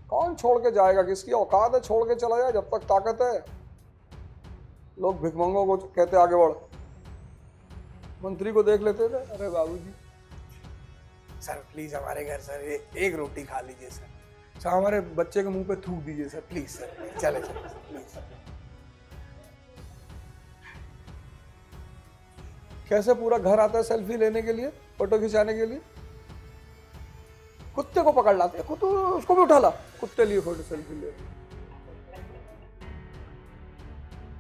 कौन छोड़ के जाएगा? किसकी औकात है छोड़ के चला जाए? जब तक ताकत है। लोग भिखमंगों को कहते आगे बढ़। मंत्री को देख लेते थे, अरे बाबूजी सर प्लीज हमारे घर सर एक रोटी खा लीजिए सर हमारे बच्चे के मुंह पे थूक दीजिए सर प्लीज सर, चले चले प्लीज। कैसे पूरा घर आता है सेल्फी लेने के लिए, फोटो खिंचाने के लिए। कुत्ते को पकड़ लाते हैं, कुत्ते उसको भी उठा ला, कुत्ते लिए फोटो सेल्फी ले।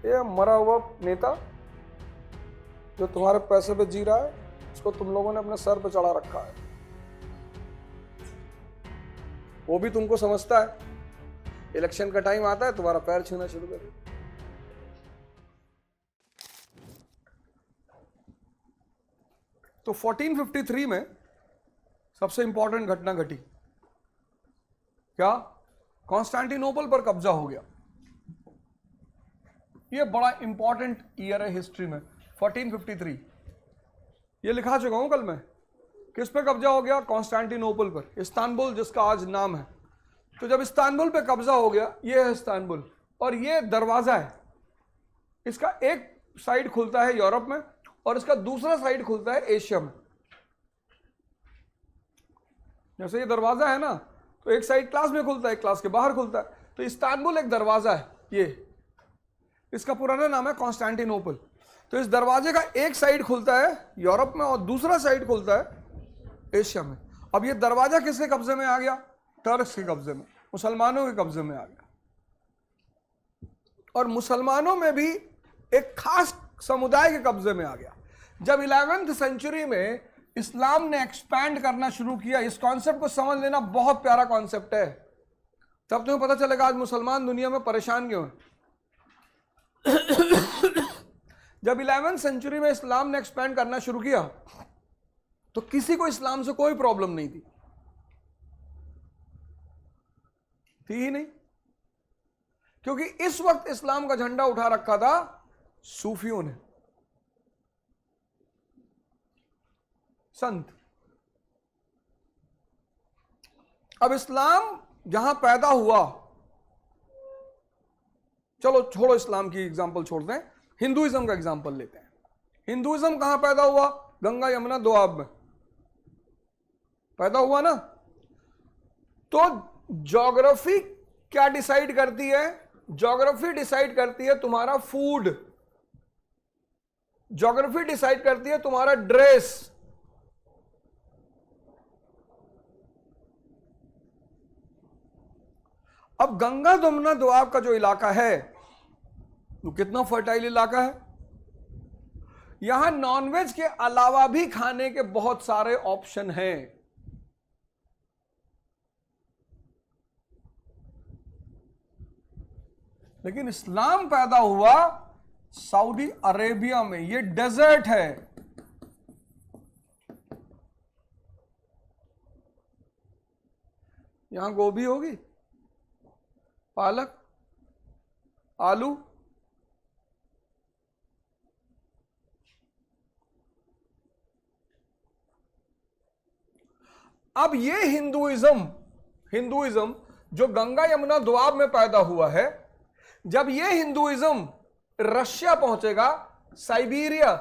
ये मरा हुआ नेता जो तुम्हारे पैसे पे जी रहा है, उसको तुम लोगों ने अपने सर पे चढ़ा रखा है। वो भी तुमको समझता है, इलेक्शन का टाइम आता है तुम्हारा पैर छूना शुरू कर। तो 1453 में सबसे इंपॉर्टेंट घटना घटी क्या? कॉन्स्टेंटिनोपल पर कब्जा हो गया। ये बड़ा इंपॉर्टेंट ईयर है हिस्ट्री में, 1453। ये लिखा चुका हूं कल मैं। किस पे कब्जा हो गया? कॉन्स्टेंटिनोपल पर, इस्तांबुल जिसका आज नाम है। तो जब इस्तांबुल पे कब्जा हो गया, ये है इस्तांबुल और ये दरवाजा है। इसका एक साइड खुलता है यूरोप में और इसका दूसरा साइड खुलता है एशिया में। जैसे ये दरवाजा है ना, तो एक साइड क्लास में खुलता है, एक क्लास के बाहर खुलता है। तो इस्तांबुल एक दरवाजा है, ये इसका पुराना नाम है कॉन्स्टेंटिनोपल। तो इस दरवाजे का एक साइड खुलता है यूरोप में और दूसरा साइड खुलता है एशिया में। अब ये दरवाजा किसके कब्जे में आ गया? टर्क्स के कब्जे में, मुसलमानों के कब्जे में आ गया। और मुसलमानों में भी एक खास समुदाय के कब्जे में आ गया। जब 11वीं सेंचुरी में इस्लाम ने एक्सपैंड करना शुरू किया, इस कॉन्सेप्ट को समझ लेना बहुत प्यारा कॉन्सेप्ट है, तब तुम्हें पता चलेगा आज मुसलमान दुनिया में परेशान क्यों है। जब 11वीं सेंचुरी में इस्लाम ने एक्सपैंड करना शुरू किया तो किसी को इस्लाम से कोई प्रॉब्लम नहीं थी ही नहीं, क्योंकि इस वक्त इस्लाम का झंडा उठा रखा था सूफियों ने, संत। अब इस्लाम जहां पैदा हुआ, चलो छोड़ो इस्लाम की एग्जांपल छोड़ते हैं, हिंदुइज्म का एग्जांपल लेते हैं। हिंदुइज्म कहां पैदा हुआ? गंगा यमुना दोआब में पैदा हुआ ना। तो ज्योग्राफी क्या डिसाइड करती है? ज्योग्राफी डिसाइड करती है तुम्हारा फूड, ज्योग्राफी डिसाइड करती है तुम्हारा ड्रेस। अब गंगा यमुना दोआब का जो इलाका है वो कितना फर्टाइल इलाका है। यहां नॉनवेज के अलावा भी खाने के बहुत सारे ऑप्शन हैं। लेकिन इस्लाम पैदा हुआ सऊदी अरेबिया में, ये डेजर्ट है। यहां गोभी होगी, पालक, आलू, अब ये हिंदुइज्म जो गंगा यमुना दोआब में पैदा हुआ है, जब ये हिंदुइज्म रशिया पहुंचेगा, साइबेरिया,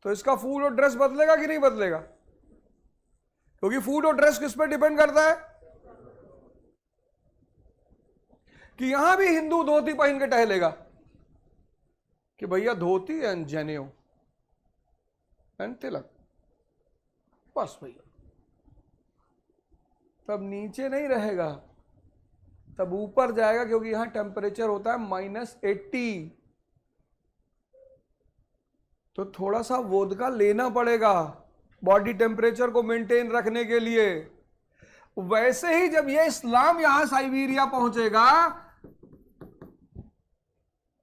तो इसका फूड और ड्रेस बदलेगा कि नहीं बदलेगा? क्योंकि फूड और ड्रेस किस पे डिपेंड करता है कि यहां भी हिंदू धोती पहन के टहलेगा कि भैया धोती एंड जनेऊ एंड तिलक, बस भैया। तब नीचे नहीं रहेगा, तब ऊपर जाएगा, क्योंकि यहां टेम्परेचर होता है -80। तो थोड़ा सा वोदका लेना पड़ेगा बॉडी टेम्परेचर को मेंटेन रखने के लिए। वैसे ही जब ये इस्लाम यहां साइबेरिया पहुंचेगा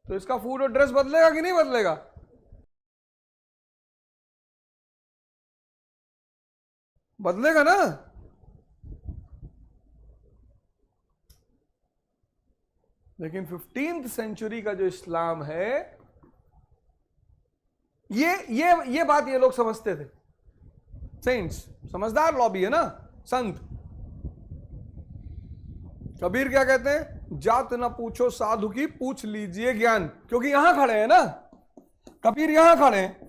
तो इसका फूड और ड्रेस बदलेगा कि नहीं बदलेगा? बदलेगा ना। लेकिन 15वीं सेंचुरी का जो इस्लाम है, ये बात ये लोग समझते थे, सेंट्स, समझदार लॉबी है ना, संत। कबीर क्या कहते हैं? जात न पूछो साधु की, पूछ लीजिए ज्ञान। क्योंकि यहां खड़े हैं ना, कबीर यहां खड़े हैं।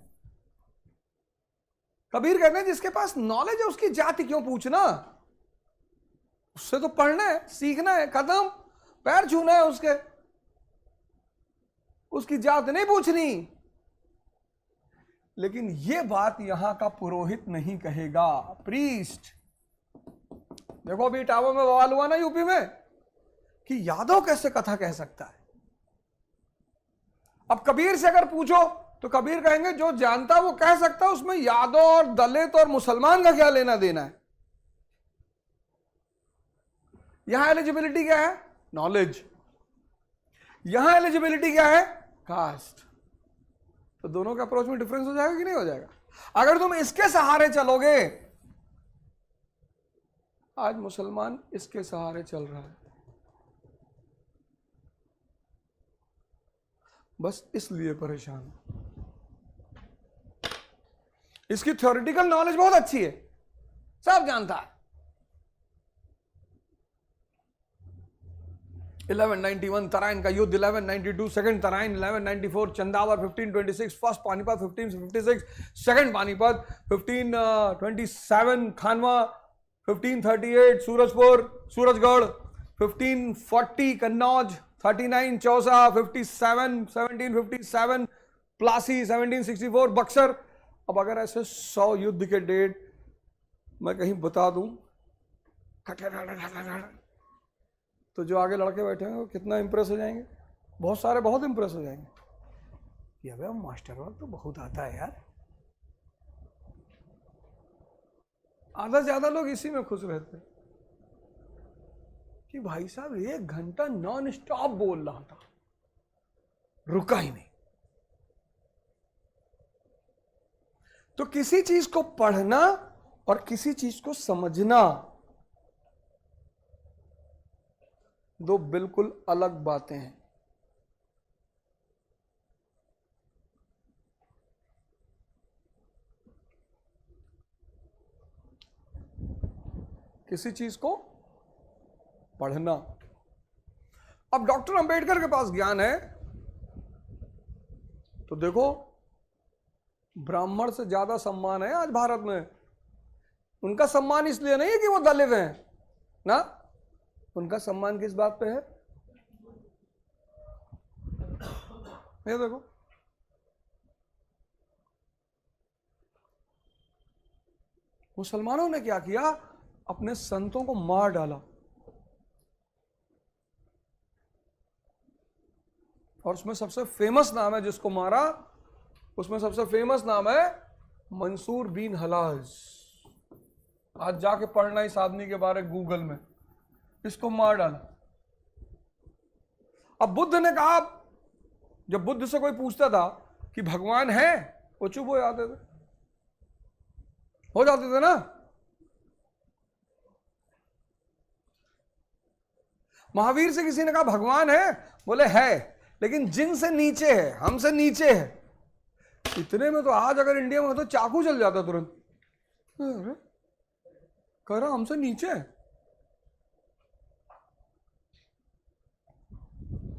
कबीर कहते हैं जिसके पास नॉलेज है उसकी जाति क्यों पूछना, उससे तो पढ़ना है, सीखना है, कदम पैर छूना है उसकी जात नहीं पूछनी। लेकिन यह बात यहां का पुरोहित नहीं कहेगा, प्रीस्ट। देखो अभी इटावा में बवाल हुआ ना यूपी में कि यादव कैसे कथा कह सकता है। अब कबीर से अगर पूछो तो कबीर कहेंगे जो जानता है वो कह सकता है, उसमें यादव और दलित और मुसलमान का क्या लेना देना है। यहां एलिजिबिलिटी क्या है? नॉलेज। यहां एलिजिबिलिटी क्या है? कास्ट। तो दोनों के अप्रोच में डिफरेंस हो जाएगा कि नहीं हो जाएगा? अगर तुम इसके सहारे चलोगे, आज मुसलमान इसके सहारे चल रहा है, बस इसलिए परेशान। इसकी थ्योरेटिकल नॉलेज बहुत अच्छी है, सब जानता है। 1191 तराइन का युद्ध, 1192 second Tarain, 1194 Chandawar, 1526 first Panipat, 1556 second Panipat, 1527 Khanwa, 1538 Surajpur Surajgarh, 1540 Kannauj, 39 Chausa, 1757 Plassey, 1764 Buxar. अब अगर ऐसे 100 युद्ध के डेट मैं कहीं बता दूं तो जो आगे लड़के बैठे हैं वो कितना इंप्रेस हो जाएंगे। बहुत सारे बहुत इंप्रेस हो जाएंगे कि अबे मास्टर वर्क तो बहुत आता है यार। आधा से ज्यादा लोग इसी में खुश रहते हैं कि भाई साहब 1 घंटा नॉन स्टॉप बोल रहा था, रुका ही नहीं। तो किसी चीज को पढ़ना और किसी चीज को समझना दो बिल्कुल अलग बातें हैं। किसी चीज को पढ़ना। अब डॉक्टर अंबेडकर के पास ज्ञान है तो देखो ब्राह्मण से ज्यादा सम्मान है आज भारत में। उनका सम्मान इसलिए नहीं है कि वो दलित हैं ना, उनका सम्मान किस बात पे है? ये देखो मुसलमानों ने क्या किया, अपने संतों को मार डाला। और उसमें सबसे फेमस नाम है जिसको मारा, उसमें सबसे फेमस नाम है मंसूर बिन हलाज। आज जाके पढ़ना इस आदमी के बारे गूगल में, इसको मार डाला। अब बुद्ध ने कहा, जब बुद्ध से कोई पूछता था कि भगवान है, वो चुप हो जाते थे ना। महावीर से किसी ने कहा भगवान है, बोले है लेकिन जिन से नीचे है, हमसे नीचे है। इतने में तो आज अगर इंडिया में हो तो चाकू चल जाता तुरंत। कह रहा हमसे नीचे है।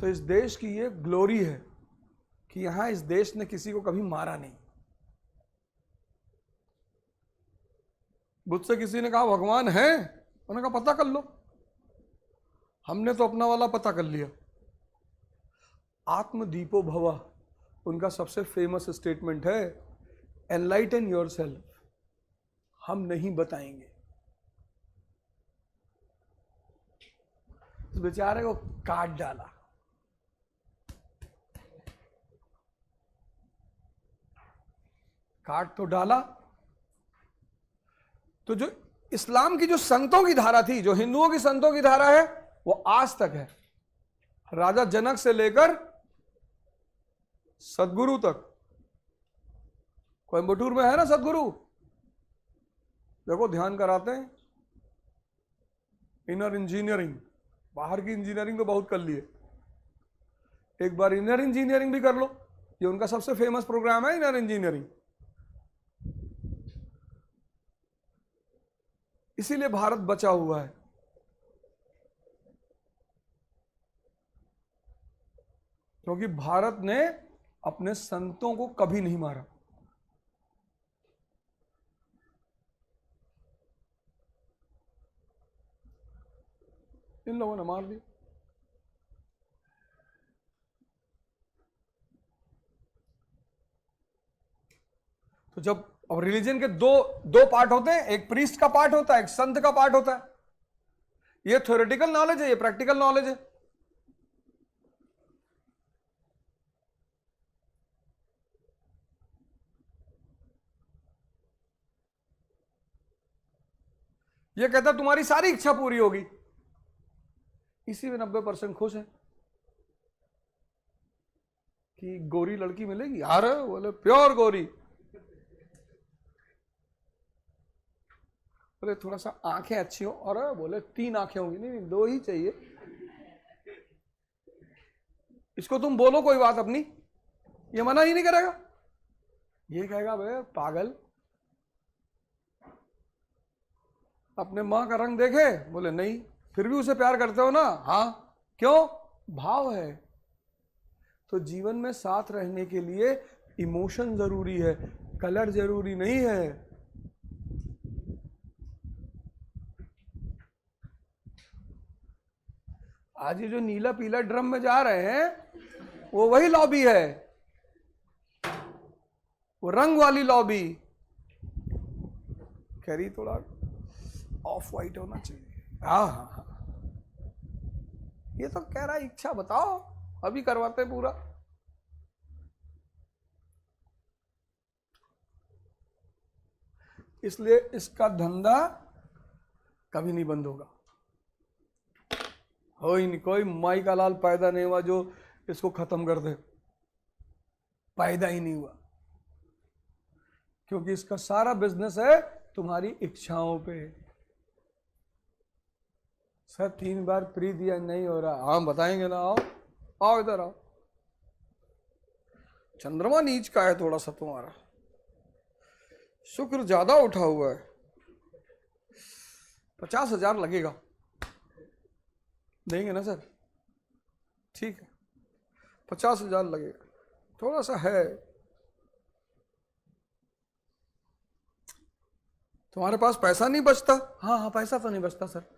तो इस देश की ये ग्लोरी है कि यहां इस देश ने किसी को कभी मारा नहीं। बुद्ध से किसी ने कहा भगवान है, उन्होंने कहा पता कर लो। हमने तो अपना वाला पता कर लिया। आत्मदीपो भवा उनका सबसे फेमस स्टेटमेंट है, एनलाइटन योरसेल्फ, हम नहीं बताएंगे। तो बेचारे को काट डाला। काट तो डाला। तो जो इस्लाम की जो संतों की धारा थी, जो हिंदुओं की संतों की धारा है, वो आज तक है। राजा जनक से लेकर सदगुरु तक। कोयंबटूर में है ना सदगुरु, देखो ध्यान कराते हैं। इनर इंजीनियरिंग, बाहर की इंजीनियरिंग तो बहुत कर ली है, एक बार इनर इंजीनियरिंग भी कर लो। ये उनका सबसे फेमस प्रोग्राम है, इनर इंजीनियरिंग। इसीलिए भारत बचा हुआ है। क्योंकि भारत ने अपने संतों को कभी नहीं मारा। इन लोगों ने मार दिया। तो जब अब रिलीजन के दो पार्ट होते हैं, एक प्रीस्ट का पार्ट होता है, एक संत का पार्ट होता है। ये थ्योरेटिकल नॉलेज है, ये प्रैक्टिकल नॉलेज है। ये कहता तुम्हारी सारी इच्छा पूरी होगी, इसी में 90% खुश है कि गोरी लड़की मिलेगी। यार बोले प्योर गोरी, बोले थोड़ा सा आंखें अच्छी हो, और बोले 3 आंखें होंगी। नहीं 2 ही चाहिए। इसको तुम बोलो कोई बात अपनी, ये मना ही नहीं करेगा। ये कहेगा भाई पागल, अपने माँ का रंग देखे? बोले नहीं। फिर भी उसे प्यार करते हो ना? हाँ। क्यों? भाव है। तो जीवन में साथ रहने के लिए इमोशन जरूरी है, कलर जरूरी नहीं है। आज ये जो नीला पीला ड्रम में जा रहे हैं, वो वही लॉबी है, वो रंग वाली लॉबी। कह रही थोड़ा ऑफ वाइट होना चाहिए। हाँ, ये तो कह रहा है इच्छा बताओ, अभी करवाते पूरा। इसलिए इसका धंधा कभी नहीं बंद होगा। हो ही नहीं, कोई माई का लाल पैदा नहीं हुआ जो इसको खत्म कर दे, पैदा ही नहीं हुआ। क्योंकि इसका सारा बिजनेस है तुम्हारी इच्छाओं पे। सर 3 बार प्री दिया, नहीं हो रहा। हाँ बताएंगे ना, आओ आओ इधर आओ। चंद्रमा नीच का है थोड़ा सा तुम्हारा, शुक्र ज्यादा उठा हुआ है। 50,000 लगेगा, देंगे ना सर? ठीक है, 50,000 लगेगा, थोड़ा सा है। तुम्हारे पास पैसा नहीं बचता? हाँ हाँ, पैसा तो नहीं बचता सर।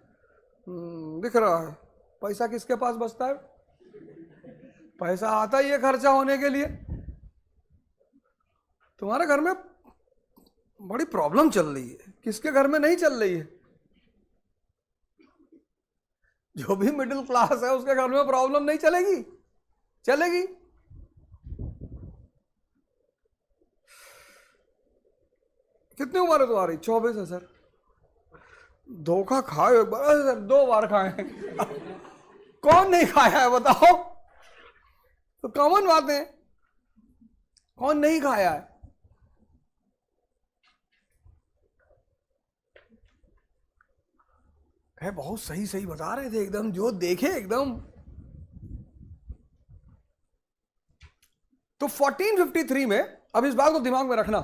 दिख रहा है। पैसा किसके पास बचता है? पैसा आता ही है खर्चा होने के लिए। तुम्हारे घर में बड़ी प्रॉब्लम चल रही है, किसके घर में नहीं चल रही है? जो भी मिडिल क्लास है उसके घर में प्रॉब्लम नहीं चलेगी? चलेगी। कितनी उम्र है तुम्हारी? 24 है सर। धोखा खाए एक बार? सर 2 बार खाए। कौन नहीं खाया है बताओ? तो कॉमन बात है, कौन नहीं खाया है? है बहुत सही सही बता रहे थे एकदम, जो देखे एकदम। तो 1453 में, अब इस बात को दिमाग में रखना,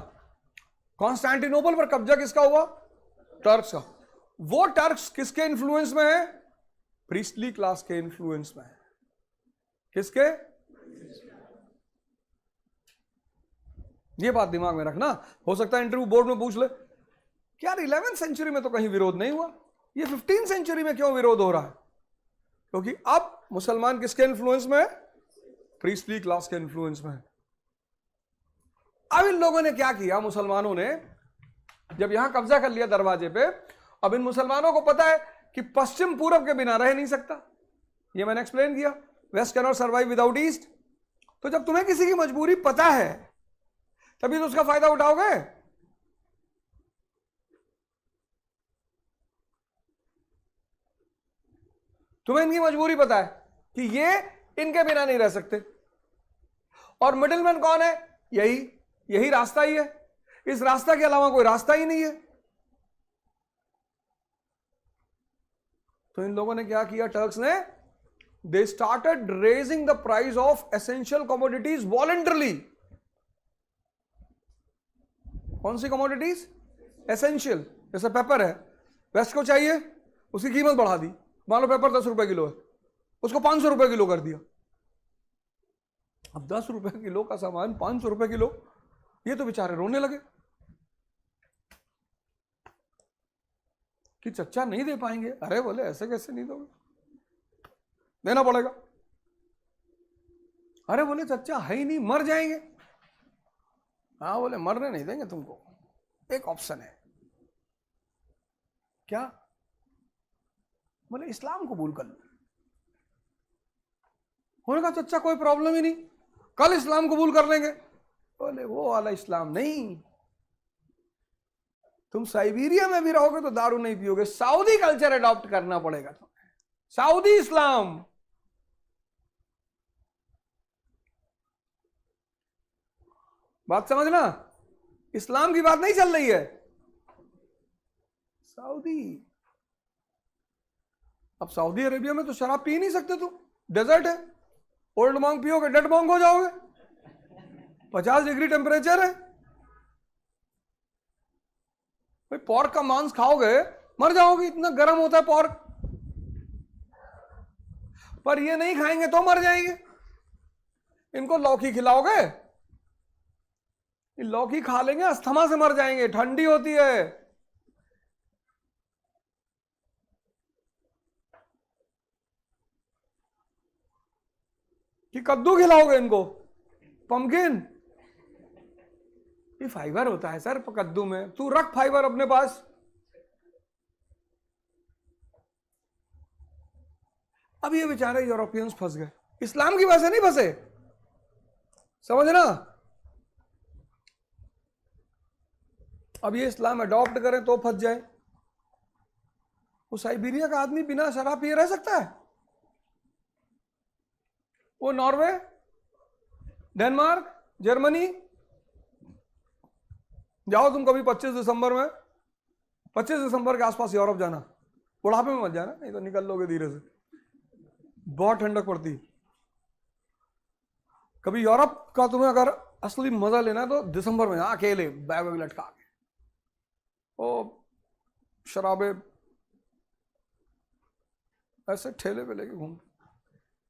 कॉन्स्टेंटिनोपल पर कब्जा किसका हुआ? टर्क्स का। वो टर्क्स किसके इन्फ्लुएंस में है? प्रीस्टली क्लास के इन्फ्लुएंस में है। किसके? ये बात दिमाग में रखना। हो सकता है इंटरव्यू बोर्ड में पूछ ले कि यार 11वीं सेंचुरी में तो कहीं विरोध नहीं हुआ, ये 15वीं सेंचुरी में क्यों विरोध हो रहा है? क्योंकि अब मुसलमान किसके इन्फ्लुएंस में है? प्रीस्टली क्लास के इन्फ्लुएंस में है। अब इन लोगों ने क्या किया, मुसलमानों ने जब यहां कब्जा कर लिया दरवाजे पे, अब इन मुसलमानों को पता है कि पश्चिम पूरब के बिना रह नहीं सकता। ये मैंने एक्सप्लेन किया, west can not survive without east. तो जब तुम्हें किसी की मजबूरी पता है तभी तो उसका फायदा उठाओगे। तुम्हें इनकी मजबूरी पता है कि ये इनके बिना नहीं रह सकते, और मिडिलमैन कौन है? यही रास्ता ही है। इस रास्ता के अलावा कोई रास्ता ही नहीं है। तो इन लोगों ने क्या किया? टर्क्स ने, they started raising the price of essential commodities voluntarily. कौन सी कमोडिटीज? एसेंशियल। जैसे पेपर है, वेस्ट को चाहिए, उसकी कीमत बढ़ा दी। मान लो पेपर 10 रुपए किलो है, उसको 500 रुपए किलो कर दिया। अब 10 रुपए किलो का सामान 500 रुपए किलो, ये तो बेचारे रोने लगे कि चच्चा नहीं दे पाएंगे। अरे बोले ऐसे कैसे नहीं दोगे, देना पड़ेगा। अरे बोले चच्चा है ही नहीं, मर जाएंगे। हाँ बोले मरने नहीं देंगे तुमको, एक ऑप्शन है। क्या? बोले इस्लाम कबूल कर लो। उन्होंने कहा चच्चा कोई प्रॉब्लम ही नहीं, कल इस्लाम कबूल कर लेंगे। बोले वो वाला इस्लाम नहीं, तुम साइबेरिया में भी रहोगे तो दारू नहीं पियोगे, सऊदी कल्चर अडॉप्ट करना पड़ेगा तुम्हें, सऊदी इस्लाम। बात समझना, इस्लाम की बात नहीं चल रही है, सऊदी। अब सऊदी अरेबिया में तो शराब पी नहीं सकते तुम, डेजर्ट है, ओल्ड मॉन्क पियोगे डेड मॉन्क हो जाओगे, 50 डिग्री टेम्परेचर है। भाई पॉर्क का मांस खाओगे मर जाओगे, इतना गर्म होता है पॉर्क। पर ये नहीं खाएंगे तो मर जाएंगे। इनको लौकी खिलाओगे, लौकी खा लेंगे अस्थमा से मर जाएंगे, ठंडी होती है। कि कद्दू खिलाओगे इनको, पम्पकिन, ये फाइबर होता है सर कद्दू में, तू रख फाइबर अपने पास। अब ये बेचारे यूरोपियंस फंस गए, इस्लाम की वजह से नहीं फंसे, समझना। अब ये इस्लाम अडॉप्ट करें तो फंस जाए। वो साइबेरिया का आदमी बिना शराब पिए रह सकता है? वो नॉर्वे, डेनमार्क, जर्मनी जाओ तुम कभी 25 दिसंबर में, 25 दिसंबर के आसपास यूरोप जाना, बुढ़ापे में मत जाना नहीं तो निकल लोगे धीरे से, बहुत ठंडक पड़ती। कभी यूरोप का तुम्हें अगर असली मजा लेना है तो दिसंबर में अकेले बैग वैग लटका के ओ शराबे ऐसे ठेले पे लेके घूम।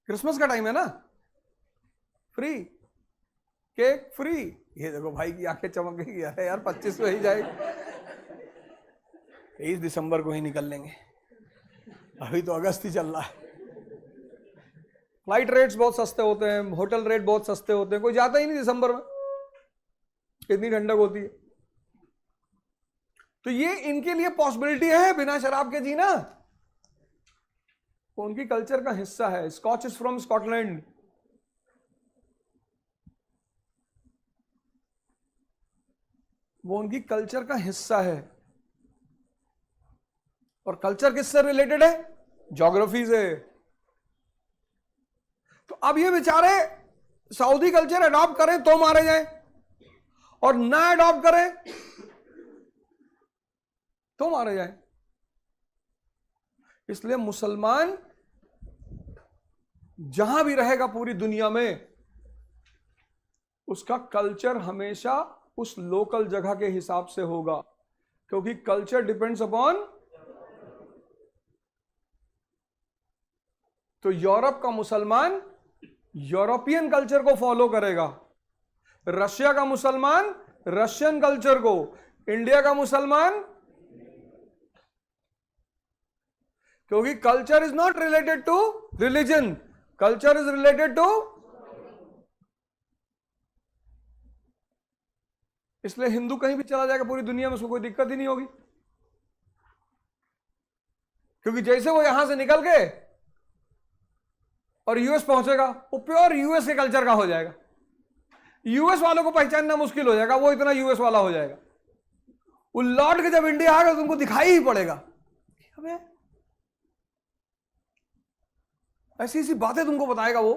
क्रिसमस का टाइम है ना, फ्री केक फ्री। ये देखो भाई की आंखें चमक गई, अरे यार 25 में ही जाएगी, 23 दिसंबर को ही निकल लेंगे, अभी तो अगस्त ही चल रहा है। फ्लाइट रेट्स बहुत सस्ते होते हैं, होटल रेट बहुत सस्ते होते हैं, कोई जाता ही नहीं दिसंबर में, इतनी ठंडक होती है। तो ये इनके लिए पॉसिबिलिटी है बिना शराब के जीना, वो उनकी कल्चर का हिस्सा है। स्कॉच इज फ्रॉम स्कॉटलैंड, वो उनकी कल्चर का हिस्सा है। और कल्चर किससे रिलेटेड है? ज्योग्राफी से। तो अब ये बेचारे सऊदी कल्चर अडॉप्ट करें तो मारे जाएं, और ना अडॉप्ट करें तो मारे जाएं। इसलिए मुसलमान जहां भी रहेगा पूरी दुनिया में, उसका कल्चर हमेशा उस लोकल जगह के हिसाब से होगा, क्योंकि कल्चर डिपेंड्स अपॉन। तो यूरोप का मुसलमान यूरोपियन कल्चर को फॉलो करेगा, रशिया का मुसलमान रशियन कल्चर को, इंडिया का मुसलमान, क्योंकि culture is not related to religion, culture is related to. इसलिए हिंदू कहीं भी चला जाएगा पूरी दुनिया में, उसको कोई दिक्कत ही नहीं होगी, क्योंकि जैसे वो यहां से निकल के और यूएस पहुंचेगा, वो प्योर यूएस के कल्चर का हो जाएगा। यूएस वालों को पहचानना मुश्किल हो जाएगा, वो इतना यूएस वाला हो जाएगा। वो लौट के जब इंडिया आएगा तुमको दिखाई ही पड़ेगा, अबे ऐसी ऐसी बातें तुमको बताएगा वो,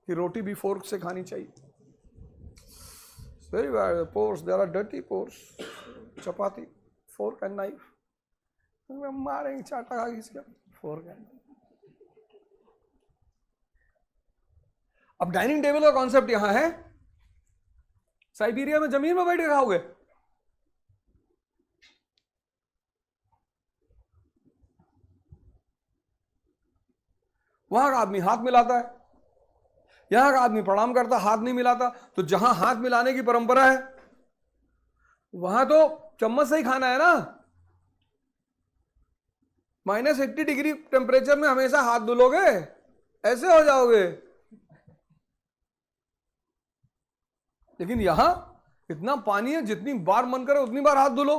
कि रोटी भी फोर्क से खानी चाहिए। Very bad pores, there are dirty pores, chapati fork and knife, मारेंगे चाटा खा इसका फोर्क एंड। अब डाइनिंग टेबल का कॉन्सेप्ट यहां है, साइबेरिया में जमीन में बैठ के खाओगे, वहां का आदमी हाथ मिलाता है, यहां का आदमी प्रणाम करता, हाथ नहीं मिलाता। तो जहां हाथ मिलाने की परंपरा है वहां तो चम्मच से ही खाना है ना। -80 डिग्री टेम्परेचर में हमेशा हाथ धुलोगे, ऐसे हो जाओगे। लेकिन यहां इतना पानी है, जितनी बार मन करे उतनी बार हाथ धुलो।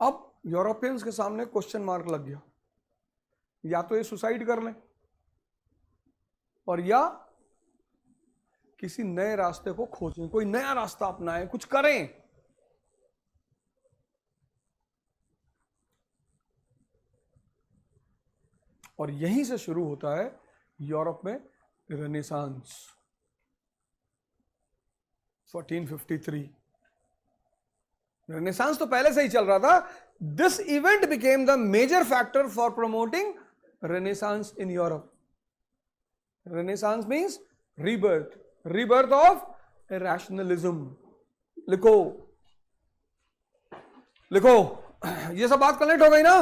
अब यूरोपियंस के सामने क्वेश्चन मार्क लग गया, या तो ये सुसाइड कर लें और या किसी नए रास्ते को खोजें, कोई नया रास्ता अपनाएं, कुछ करें। और यहीं से शुरू होता है यूरोप में रेनेसांस 1453। रेनेसांस तो पहले से ही चल रहा था। This event became the major factor for promoting renaissance in Europe. Renaissance means rebirth, rebirth of rationalism. लिखो लिखो, ये सब बात कनेक्ट हो गई ना।